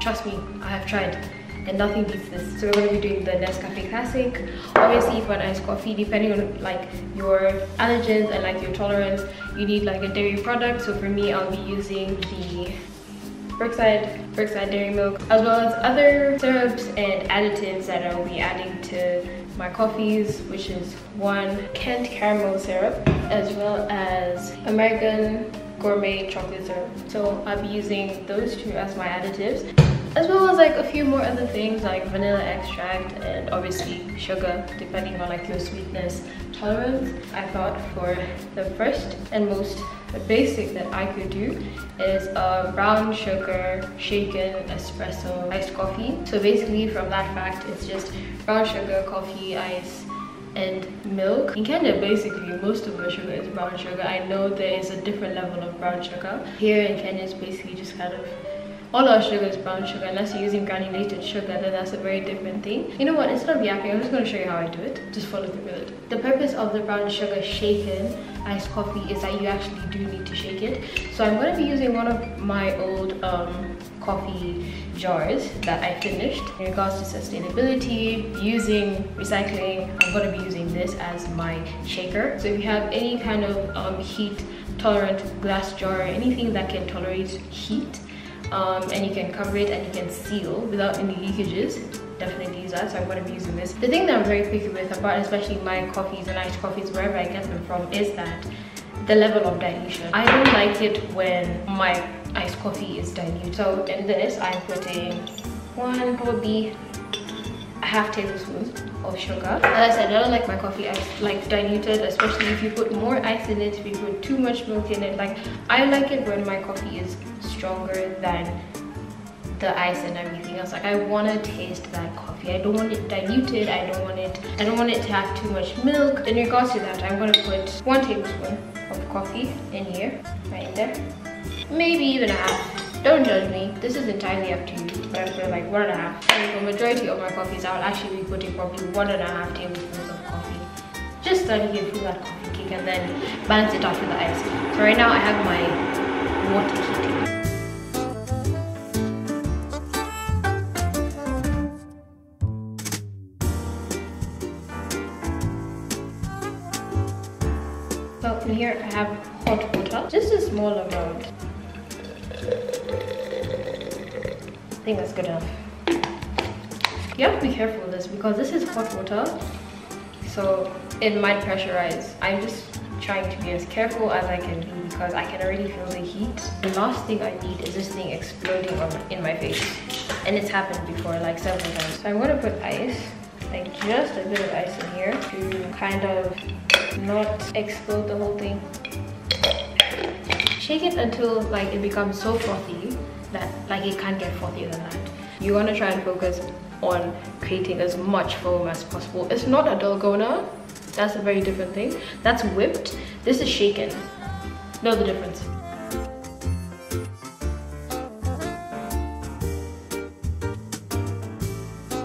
Trust me, I have tried and nothing beats this. So we're going to be doing the Nescafe Classic. Obviously for an iced coffee, depending on like your allergens and like your tolerance, you need like a dairy product. So for me, I'll be using the Brookside dairy milk, as well as other syrups and additives that I'll be adding to my coffees, which is one Kent caramel syrup, as well as American gourmet chocolate syrup. So I'll be using those two as my additives, as well as like a few more other things like vanilla extract and obviously sugar, depending on like your sweetness tolerance. I thought for the first and most basic that I could do is a brown sugar shaken espresso iced coffee. So basically from that fact, it's just brown sugar, coffee, ice, and milk. In Kenya, basically most of the sugar is brown sugar. I know there is a different level of brown sugar. Here in Kenya, it's basically just kind of all our sugar is brown sugar. Unless you're using granulated sugar, then that's a very different thing. You know what, instead of yapping, I'm just going to show you how I do it. Just follow through with it. The purpose of the brown sugar shaken iced coffee is that you actually do need to shake it. So I'm going to be using one of my old coffee jars that I finished. In regards to sustainability, using recycling, I'm going to be using this as my shaker. So if you have any kind of heat tolerant glass jar, anything that can tolerate heat, and you can cover it and you can seal without any leakages, definitely use that. So I'm going to be using this. The thing that I'm very picky with about especially my coffees and iced coffees, wherever I get them from, is that the level of dilution. I don't like it when my iced coffee is dilute. So in this, I'm putting probably a half tablespoon of sugar. As I said, I don't like my coffee ice like diluted, especially if you put more ice in it, if you put too much milk in it. Like, I like it when my coffee is stronger than the ice and everything else. Like, I want to taste that coffee. I don't want it diluted. I don't want it to have too much milk. In regards to that, I'm going to put 1 tablespoon of coffee in here, right in there, maybe even a half. Don't judge me, this is entirely up to you, but I put like 1.5. And the majority of my coffees, I will actually be putting probably 1.5 tablespoons of coffee, just so I can feel that coffee kick and then balance it out with the ice. So right now I have my water heating. So in here I have hot water, just a small amount. I think that's good enough. You have to be careful with this because this is hot water, so it might pressurize. I'm just trying to be as careful as I can be because I can already feel the heat. The last thing I need is this thing exploding in my face, and it's happened before, like several times. So I'm going to put ice, like just a bit of ice in here to kind of not explode the whole thing. Shake it until like it becomes so frothy that like it can't get frothier than that. You want to try and focus on creating as much foam as possible. It's not a dalgona, that's a very different thing. That's whipped, this is shaken. Know the difference.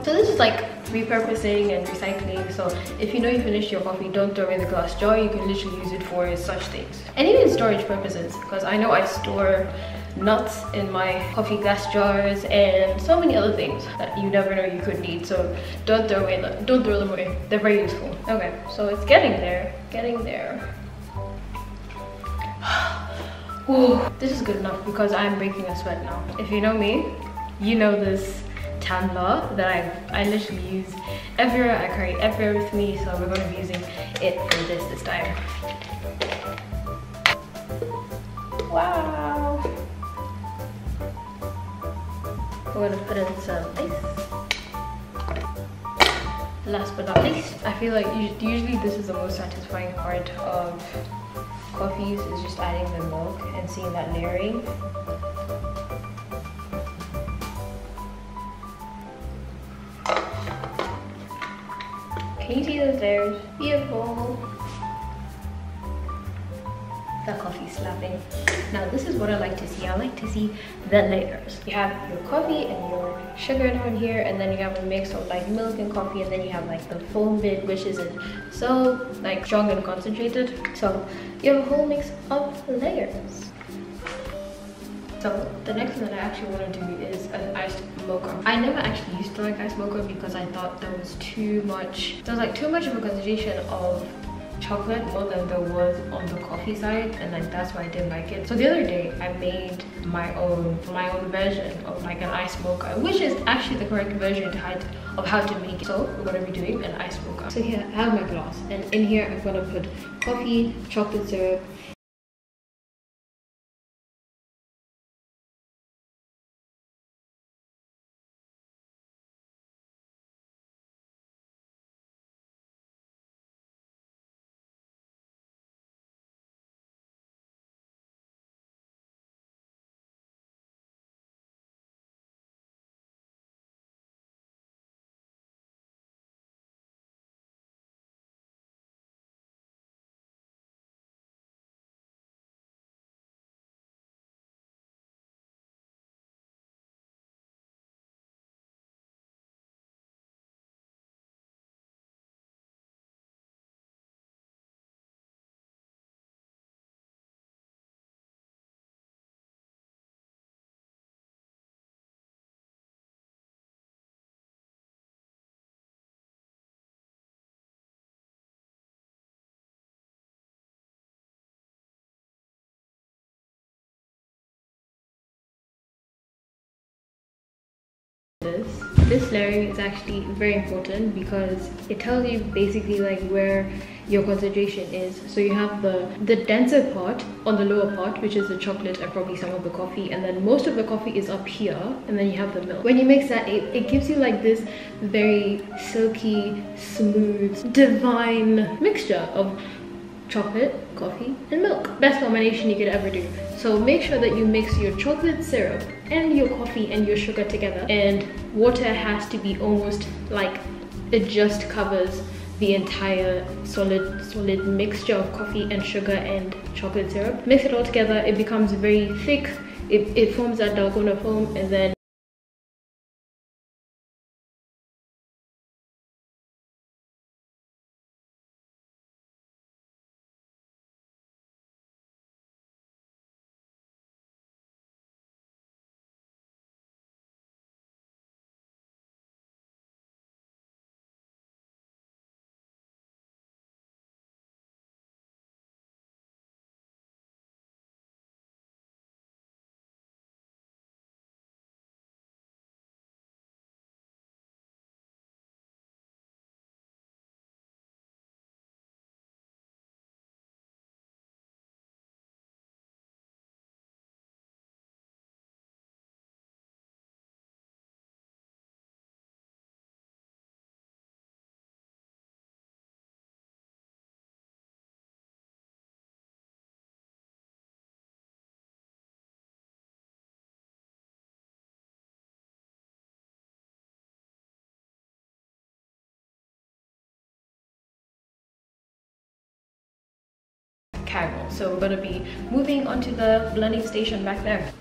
So this is like repurposing and recycling. So if you know you finished your coffee, don't throw away the glass jar. You can literally use it for such things, and even storage purposes, because I know I store nuts in my coffee glass jars and so many other things that you never know you could need. So don't throw them away, they're very useful. Okay, so it's getting there. Ooh, this is good enough because I'm breaking a sweat now. If you know me, you know this tumbler that I literally use everywhere. I carry it everywhere with me, so we're going to be using it for this time. Wow. We're going to put in some ice. Last but not least, I feel like usually this is the most satisfying part of coffees, is just adding the milk and seeing that layering. Can you see those layers? Beautiful. The coffee slapping. Now this is what I like to see. I like to see the layers. You have your coffee and your sugar down here, and then you have a mix of like milk and coffee, and then you have like the foam bit, which isn't so like strong and concentrated. So you have a whole mix of layers. So the next thing that I actually want to do is an iced mocha. I never actually used to like iced mocha because I thought there was too much. There was like too much of a concentration of chocolate more than there was on the coffee side, and like that's why I didn't like it. So the other day I made my own version of like an iced mocha, which is actually the correct version of how to make it. So we're going to be doing an iced mocha. So here I have my glass, and in here I'm going to put coffee, chocolate syrup, this layering is actually very important because it tells you basically like where your concentration is. So you have the denser part on the lower part, which is the chocolate and probably some of the coffee, and then most of the coffee is up here, and then you have the milk. When you mix that, it gives you like this very silky, smooth, divine mixture of chocolate, coffee, and milk. Best combination you could ever do. So make sure that you mix your chocolate syrup and your coffee and your sugar together, and water has to be almost like it just covers the entire solid mixture of coffee and sugar and chocolate syrup. Mix it all together, it becomes very thick, it forms that dalgona foam, and then caramel. So we're going to be moving on to the blending station back there.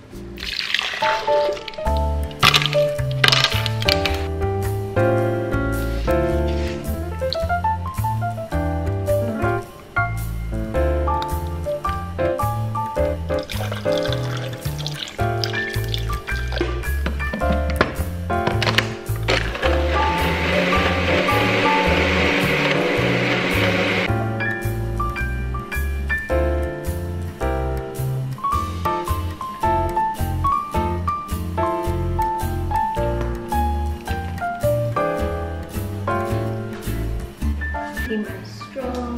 My straw.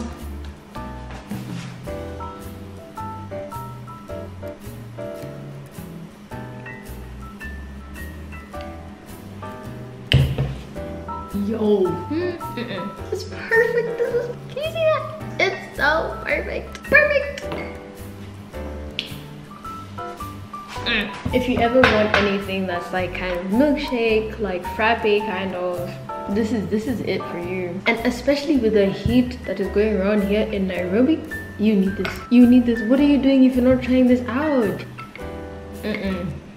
Yo, this is perfect. Can you see that? It's so perfect. If you ever want anything that's like kind of milkshake, like frappe kind of, this is it for you. And especially with the heat that is going around here in Nairobi, you need this. What are you doing if you're not trying this out?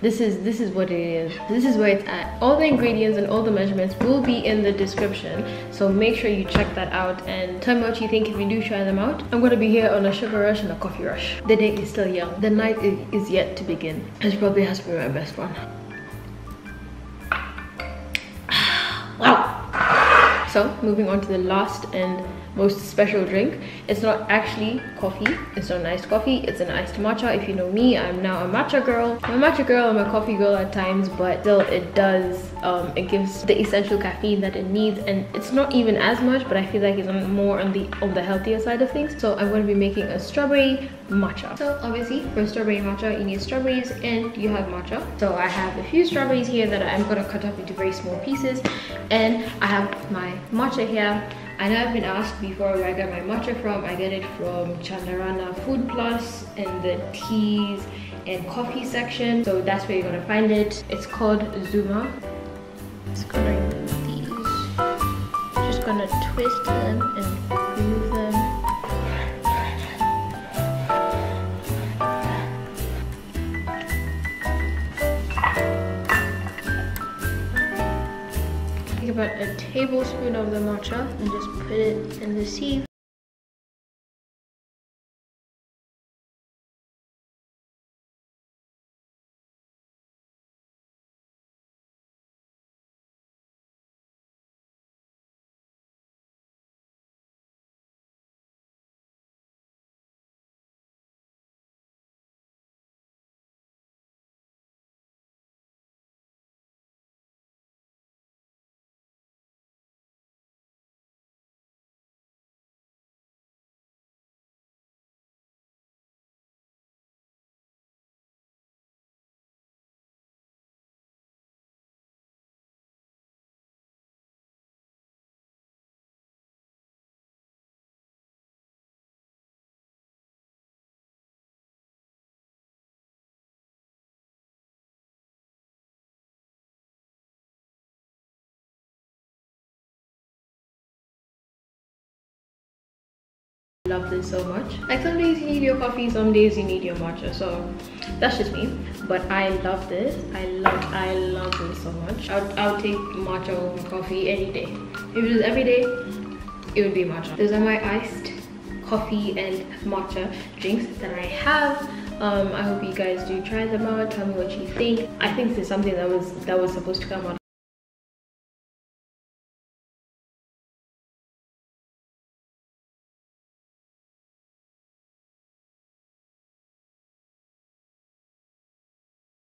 this is what it is. This is where it's at. All the ingredients and all the measurements will be in the description, so make sure you check that out and tell me what you think if you do try them out. I'm gonna be here on a sugar rush and a coffee rush. The day is still young, the night is yet to begin. This probably has to be my best one. Wow. So moving on to the last and most special drink. It's not actually coffee, it's not an iced coffee, it's an iced matcha. If you know me, I'm now a matcha girl. I'm a matcha girl, I'm a coffee girl at times, but still it does it gives the essential caffeine that it needs, and it's not even as much, but I feel like it's more on the healthier side of things. So I'm going to be making a strawberry matcha. So obviously for strawberry matcha you need strawberries and you have matcha. So I have a few strawberries here that I'm going to cut up into very small pieces, and I have my matcha here. I know I've been asked before where I get my matcha from. I get it from Chandarana Food Plus in the teas and coffee section. So that's where you're gonna find it. It's called Zuma. Just gonna remove these. Just gonna twist them and remove them. Take about a tablespoon of the matcha and just put it in the sieve. Love this so much. Like some days you need your coffee, some days you need your matcha, so that's just me, but I love this. I love this so much. I'll take matcha over coffee any day. If it was every day, it would be matcha. Those are my iced coffee and matcha drinks that I have. I hope you guys do try them out. Tell me what you think. I think this is something that was supposed to come out